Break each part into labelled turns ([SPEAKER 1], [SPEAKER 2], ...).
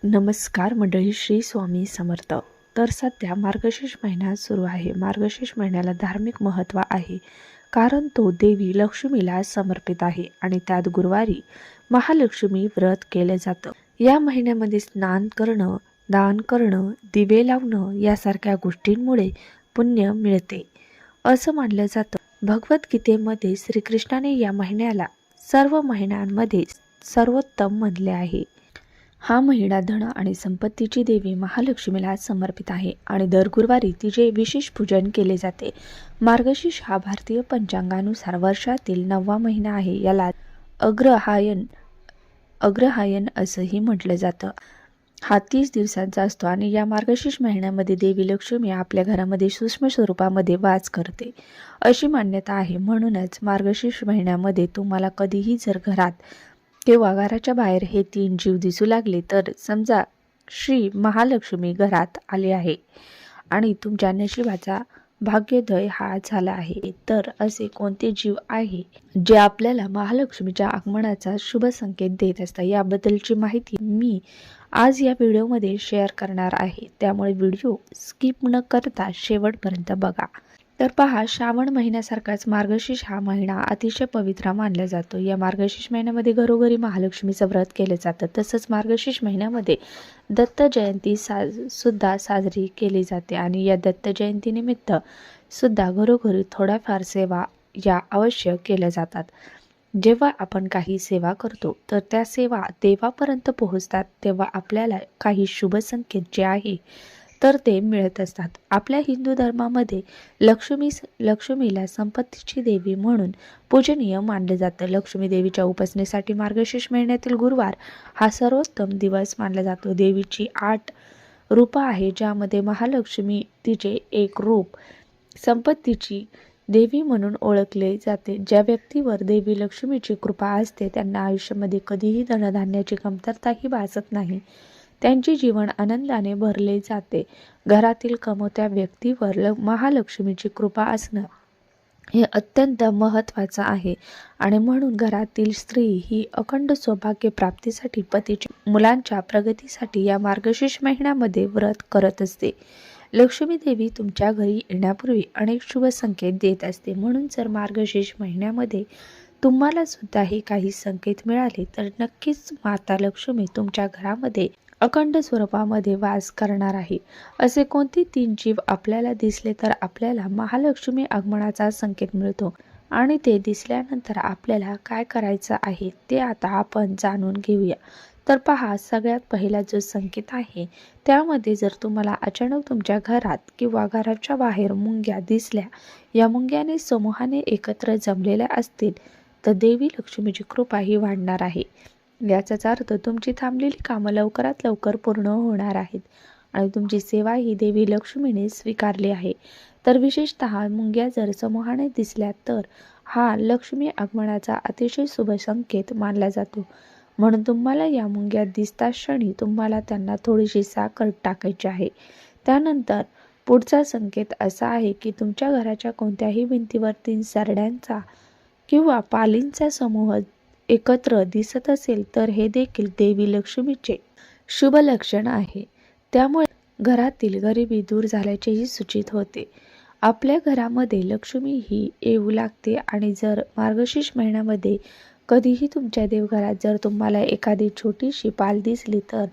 [SPEAKER 1] नमस्कार मंडळी, श्री स्वामी समर्थ. तर सध्या मार्गशीर्ष महिना सुरू आहे. मार्गशीर्ष महिन्याला धार्मिक महत्त्व आहे, कारण तो देवी लक्ष्मीला समर्पित आहे आणि त्यात गुरुवारी महालक्ष्मी व्रत केले जातं. या महिन्यामध्ये स्नान करणं, दान करणं, दिवे लावणं यासारख्या गोष्टींमुळे पुण्य मिळते असं मानलं जातं. भगवद्गीतेमध्ये श्रीकृष्णाने या महिन्याला सर्व महिन्यांमध्ये सर्वोत्तम म्हणले आहे. हा महिना धन आणि संपत्तीची देवी महालक्ष्मीला समर्पित आहे आणि दर गुरुवारी तिचे विशेष पूजन केले जाते. मार्गशीर्ष हा भारतीय पंचांगानुसार वर्षातील 9वा महिना आहे. याला अग्रहायण असंही म्हटलं जातं. हा 30 दिवसांचा असतो आणि या मार्गशीर्ष महिन्यामध्ये देवी लक्ष्मी आपल्या घरामध्ये सूक्ष्म स्वरूपामध्ये वास करते अशी मान्यता आहे. म्हणूनच मार्गशीर्ष महिन्यामध्ये तुम्हाला कधीही जर घरात किंवा घराच्या बाहेर हे 3 जीव दिसू लागले तर समजा श्री महालक्ष्मी घरात आले आहे आणि तुमच्या नशिबाचा भाग्योदय हा झाला आहे. तर असे कोणते जीव आहे जे आपल्याला महालक्ष्मीच्या आगमनाचा शुभ संकेत देत असतात, याबद्दलची माहिती मी आज या व्हिडिओमध्ये शेअर करणार आहे. त्यामुळे व्हिडिओ स्किप न करता शेवटपर्यंत बघा. तर पहा, श्रावण महिन्यासारखाच मार्गशीर्ष हा महिना अतिशय पवित्र मानला जातो. या मार्गशीर्ष महिन्यामध्ये घरोघरी महालक्ष्मीचं व्रत केलं जातं. तसंच मार्गशीर्ष महिन्यामध्ये दत्त जयंती सुद्धा साजरी केली जाते आणि या दत्त जयंतीनिमित्त सुद्धा घरोघरी थोड्याफार सेवा या अवश्य केल्या जातात. जेव्हा आपण काही सेवा करतो तर त्या सेवा देवापर्यंत पोहोचतात, तेव्हा आपल्याला काही शुभ संकेत जे आहे तर ते मिळत असतात. आपल्या हिंदू धर्मामध्ये लक्ष्मीला संपत्तीची देवी म्हणून पूजनीय मानले जातं. लक्ष्मी देवीच्या उपासनेसाठी मार्गशीर्ष महिन्यातील गुरुवार हा सर्वोत्तम दिवस मानला जातो. देवीची 8 रूपं आहे, ज्यामध्ये महालक्ष्मी तिचे एक रूप संपत्तीची देवी म्हणून ओळखले जाते. ज्या व्यक्तीवर देवी लक्ष्मीची कृपा असते त्यांना आयुष्यामध्ये कधीही धनधान्याची कमतरताही भासत नाही. त्यांचे जीवन आनंदाने भरले जाते. घरातील कमवत्या व्यक्तीवर महालक्ष्मीची कृपा असणं हे अत्यंत महत्त्वाचं आहे आणि म्हणून घरातील स्त्री ही अखंड सौभाग्य प्राप्तीसाठी, पतीच्या मुलांच्या प्रगतीसाठी या मार्गशीर्ष महिन्यामध्ये व्रत करत असते. लक्ष्मी देवी तुमच्या घरी येण्यापूर्वी अनेक शुभ संकेत देत असते. म्हणून जर मार्गशीर्ष महिन्यामध्ये तुम्हाला सुद्धा हे काही संकेत मिळाले तर नक्कीच माता लक्ष्मी तुमच्या घरामध्ये अखंड स्वरूपामध्ये वास करणार आहे. असे कोणते 3 जीव आपल्याला दिसले तर आपल्याला महालक्ष्मी आगमनाचा संकेत मिळतो आणि ते दिसल्यानंतर आपल्याला काय करायचं आहे ते आता आपण जाणून घेऊया. तर पहा, सगळ्यात पहिला जो संकेत आहे त्यामध्ये जर तुम्हाला अचानक तुमच्या घरात किंवा घराच्या बाहेर मुंग्या दिसल्या, या मुंग्याने समूहाने एकत्र जमलेल्या असतील तर देवी लक्ष्मीची कृपा ही वाढणार आहे. याचाच अर्थ तुमची थांबलेली कामं लवकरात लवकर पूर्ण होणार आहेत आणि तुमची सेवा ही देवी लक्ष्मीने स्वीकारली आहे. तर विशेषतः मुंग्या जर समूहाने दिसल्या तर हा लक्ष्मी आगमनाचा अतिशय शुभ संकेत मानला जातो. म्हणून तुम्हाला या मुंग्या दिसताच क्षणी तुम्हाला त्यांना थोडीशी साखर टाकायची आहे. त्यानंतर पुढचा संकेत असा आहे की तुमच्या घराच्या कोणत्याही भिंतीवरती सरड्यांचा किंवा पालींचा समूह एकत्र दिसत असेल तर हे देखील देवी लक्ष्मीचे शुभ लक्षण आहे. त्यामुळे घरातील गरिबी दूर झाल्याचेही सूचित होते. आपल्या घरामध्ये लक्ष्मी ही येऊ लागते आणि जर मार्गशीर्ष महिन्यामध्ये कधीही तुमच्या देवघरात जर तुम्हाला एखादी छोटीशी पाल दिसली तर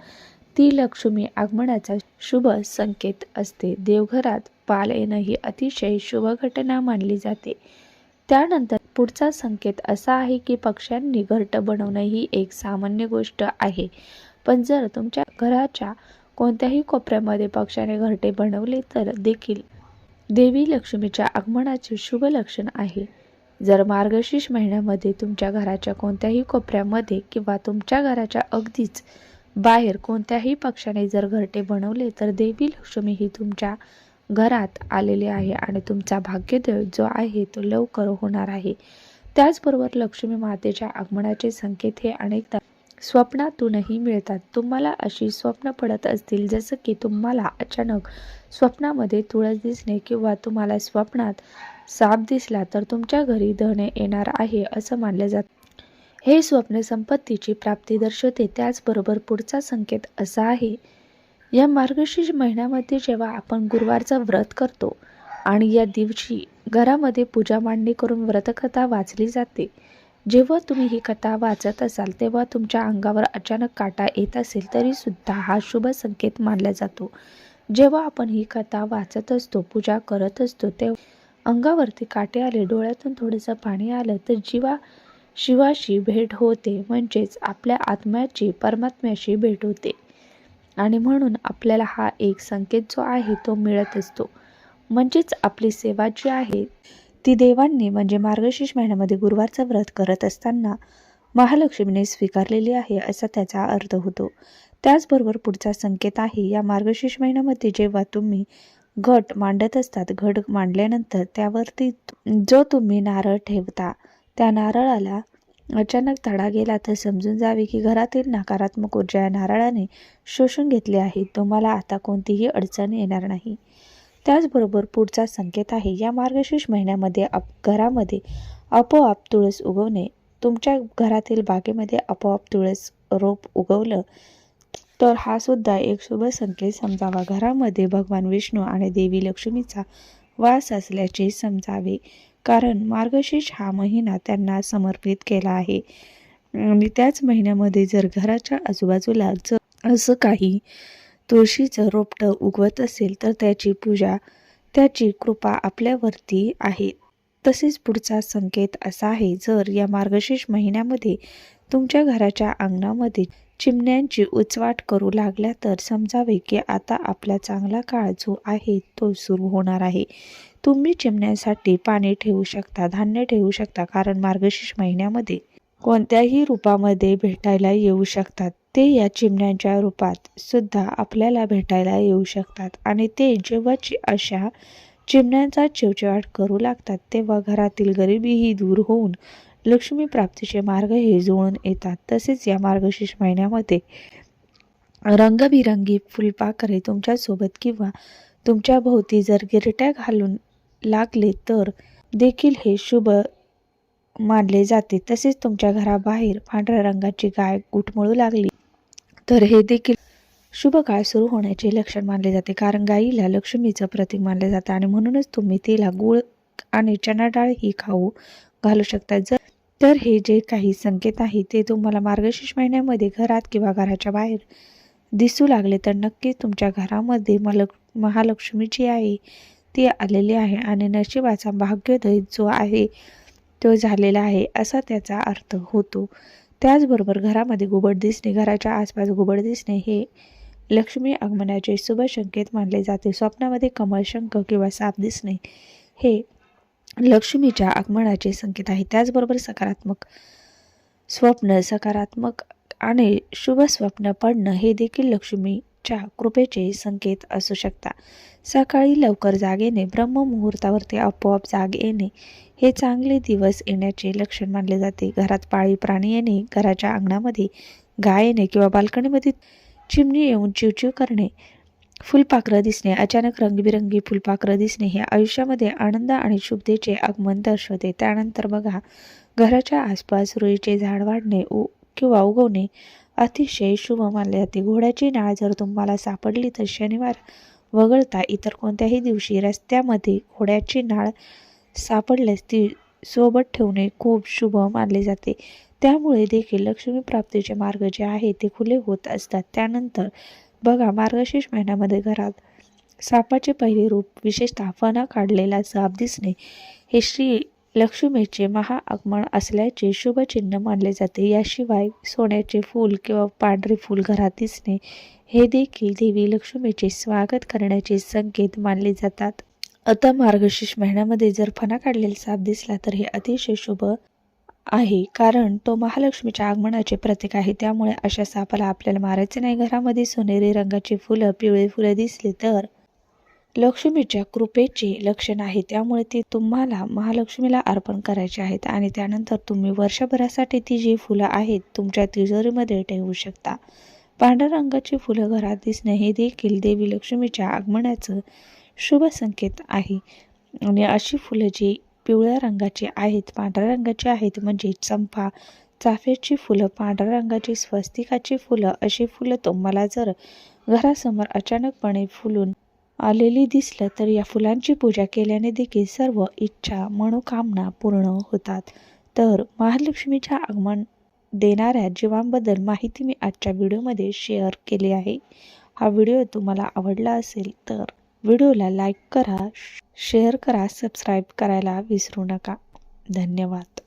[SPEAKER 1] ती लक्ष्मी आगमनाचा शुभ संकेत असते. देवघरात पाल येणं ही अतिशय शुभ घटना मानली जाते. त्यानंतर पुढचा संकेत असा आहे की पक्ष्यांनी घरटं बनवणं ही एक सामान्य गोष्ट आहे, पण जर तुमच्या घराच्या कोणत्याही कोपऱ्यामध्ये पक्ष्याने घरटे बनवले तर देखील देवी लक्ष्मीच्या आगमनाचे शुभ लक्षण आहे. जर मार्गशीर्ष महिन्यामध्ये तुमच्या घराच्या कोणत्याही कोपऱ्यामध्ये किंवा तुमच्या घराच्या अगदीच बाहेर कोणत्याही पक्ष्याने जर घरटे बनवले तर देवी लक्ष्मी ही तुमच्या घरात आलेले आहे आणि तुमचा भाग्योदय जो आहे तो लवकर होणार आहे. त्याचबरोबर लक्ष्मी मातेच्या आगमनाचे संकेत हे अनेकदा स्वप्नातूनही मिळतात. तुम्हाला अशी स्वप्न पडत असतील जसं की तुम्हाला अचानक स्वप्नामध्ये तुळस दिसणे किंवा तुम्हाला स्वप्नात साप दिसला तर तुमच्या घरी धन येणार आहे असं मानले जाते. हे स्वप्न संपत्तीची प्राप्ती दर्शवते. त्याचबरोबर पुढचा संकेत असा आहे, या मार्गशीर्ष महिन्यामध्ये जेव्हा आपण गुरुवारचा व्रत करतो आणि या दिवशी घरामध्ये पूजा मांडणी करून व्रतकथा वाचली जाते. जेव्हा तुम्ही ही कथा वाचत असाल तेव्हा तुमच्या अंगावर अचानक काटा येत असेल तरी सुद्धा हा शुभ संकेत मानला जातो. जेव्हा आपण ही कथा वाचत असतो, पूजा करत असतो, तेव्हा अंगावरती काटे आले, डोळ्यातून थोडंसं पाणी आलं तर शिवाशी भेट होते, म्हणजेच आपल्या आत्म्याची परमात्म्याशी भेट होते. आणि म्हणून आपल्याला हा एक संकेत जो आहे तो मिळत असतो. म्हणजेच आपली सेवा जी आहे ती देवांनी म्हणजे मार्गशीर्ष महिन्यामध्ये गुरुवारचं व्रत करत असताना महालक्ष्मीने स्वीकारलेली आहे असा त्याचा अर्थ होतो. त्याचबरोबर पुढचा संकेत आहे, या मार्गशीर्ष महिन्यामध्ये जेव्हा तुम्ही घट मांडत असतात, घट मांडल्यानंतर त्यावरती जो तुम्ही नारळ ठेवता त्या नारळाला अचानक तडा गेला तर समजून जावे की घरातील नकारात्मक ऊर्जा या नारळाने शोषून घेतली आहे. तुम्हाला आता कोणतीही अडचण येणार नाही. त्याचबरोबर पुढचा संकेत आहे, या मार्गशीर्ष महिन्यामध्ये घरामध्ये आपोआप तुळस उगवणे. तुमच्या घरातील बागेमध्ये आपोआप तुळस रोप उगवलं तर हा सुद्धा एक शुभ संकेत समजावा. घरामध्ये भगवान विष्णू आणि देवी लक्ष्मीचा वास असल्याचे समजावे, कारण मार्गशीर्ष हा महिना त्यांना समर्पित केला आहे. आणि त्याच महिन्यामध्ये जर घराच्या आजूबाजूला जर असं काही तुळशीचं रोपटं उगवत असेल तर त्याची पूजा, त्याची कृपा आपल्यावरती आहे. तसेच पुढचा संकेत असा आहे, जर या मार्गशीर्ष महिन्यामध्ये तुमच्या घराच्या अंगणामध्ये चिमण्यांची उचवाट करू लागल्या तर समजावे की आता आपला चांगला काळ जो आहे तो सुरू होणार आहे. तुम्ही चिमण्यांसाठी पाणी ठेवू शकता, धान्य ठेवू शकता, कारण मार्गशीर्ष महिन्यामध्ये कोणत्याही रूपामध्ये भेटायला येऊ शकतात. ते या चिमण्यांच्या रूपात सुद्धा आपल्याला भेटायला येऊ शकतात आणि ते जेव्हा अशा चिमण्यांचा चिवचिवाट करू लागतात तेव्हा घरातील गरिबीही दूर होऊन लक्ष्मी प्राप्तीचे मार्ग हे जुळून येतात. तसेच या मार्गशीर्ष महिन्यामध्ये रंगबिरंगी फुलपाखरे तुमच्यासोबत किंवा तुमच्या भोवती जर गिरट्या घालून लागले तर देखील हे शुभ मानले जाते. तसेच तुमच्या घराबाहेर पांढऱ्या रंगाची गाय घुटमळू लागली तर हे देखील शुभ काळ सुरू होण्याचे लक्षण मानले जाते, कारण गायीला लक्ष्मीचं प्रतीक मानले जाते आणि म्हणूनच तुम्ही तिला गूळ आणि चणा डाळ ही खाऊ घालू शकता. तर हे जे काही संकेत आहे ते तुम्हाला मार्गशीर्ष महिन्यामध्ये घरात किंवा घराच्या बाहेर दिसू लागले तर नक्कीच तुमच्या घरामध्ये महालक्ष्मीची आहे ती आलेली आहे आणि नशिबाचा भाग्योदय जो आहे तो झालेला आहे असा त्याचा अर्थ होतो. त्याचबरोबर घरामध्ये घुबड दिसणे, घराच्या आसपास घुबड दिसणे हे लक्ष्मी आगमनाचे शुभ संकेत मानले जाते. स्वप्नामध्ये कमळ, शंख किंवा साप दिसणे हे लक्ष्मीच्या आगमनाचे संकेत आहे. त्याचबरोबर सकारात्मक आणि शुभ स्वप्न पडणं हे देखील लक्ष्मीच्या कृपेचे संकेत असू शकतात. सकाळी लवकर जाग येणे, ब्रह्ममुहूर्तावरती आपोआप जाग येणे हे चांगले दिवस येण्याचे लक्षण मानले जाते. घरात पाळीव प्राणी येणे, घराच्या अंगणामध्ये गाय येणे किंवा बाल्कनीमध्ये चिमणी येऊन चिवचिव करणे, फुलपाखरं दिसणे, अचानक रंगबिरंगी फुलपाखरं दिसणे हे आयुष्यामध्ये आनंद आणि शुभतेचे आगमन दर्शवते. त्यानंतर बघा, घराच्या आसपास रुईचे झाड वाढणे किंवा उगवणे अतिशय शुभ मानले जाते. घोड्याची नाळ जर तुम्हाला सापडली तर शनिवार वगळता इतर कोणत्याही दिवशी रस्त्यामध्ये घोड्याची नाळ सापडल्यास ती सोबत ठेवणे खूप शुभ मानले जाते. त्यामुळे देखील लक्ष्मी प्राप्तीचे मार्ग जे आहे ते खुले होत असतात. त्यानंतर बघा, मार्गशीर्ष महिन्यामध्ये घरात सापाचे पहिले रूप, विशेषतः फणा काढलेला साप दिसणे हे श्री लक्ष्मीचे महाआगमन असल्याचे शुभ चिन्ह मानले जाते. याशिवाय सोन्याचे फूल किंवा पांढरे फूल घरात दिसणे हे देखील देवी लक्ष्मीचे स्वागत करण्याचे संकेत मानले जातात. आता मार्गशीर्ष महिन्यामध्ये जर फणा काढलेला साप दिसला तर हे अतिशय शुभ आहे, कारण तो महालक्ष्मीच्या आगमनाचे प्रतीक आहे. त्यामुळे अशा सापाला आपल्याला मारायचे नाही. घरामध्ये सोनेरी रंगाची फुलं, पिवळे फुलं दिसली तर लक्ष्मीच्या कृपेचे लक्षण आहे. त्यामुळे ती तुम्हाला महालक्ष्मीला अर्पण करायची आहेत आणि त्यानंतर तुम्ही वर्षभरासाठी ती जी फुलं आहेत तुमच्या तिजोरीमध्ये ठेवू शकता. पांढऱ्या रंगाची फुलं घरात दिसणे हे देखील देवी लक्ष्मीच्या आगमनाचं शुभ संकेत आहे. आणि अशी फुलं जी पिवळ्या रंगाची आहेत, पांढऱ्या रंगाची आहेत म्हणजे चंपा, चाफ्याची फुलं, पांढऱ्या रंगाची स्वस्तिकाची फुलं अशी फुलं तुम्हाला जर घरासमोर अचानकपणे फुलून आलेली दिसलं तर या फुलांची पूजा केल्याने देखील सर्व इच्छा मनोकामना पूर्ण होतात. तर महालक्ष्मीच्या आगमन देणाऱ्या जीवांबद्दल माहिती मी आजच्या व्हिडिओमध्ये शेअर केली आहे. हा व्हिडिओ तुम्हाला आवडला असेल तर व्हिडिओला लाईक करा, शेअर करा, सबस्क्राईब करायला विसरू नका. धन्यवाद.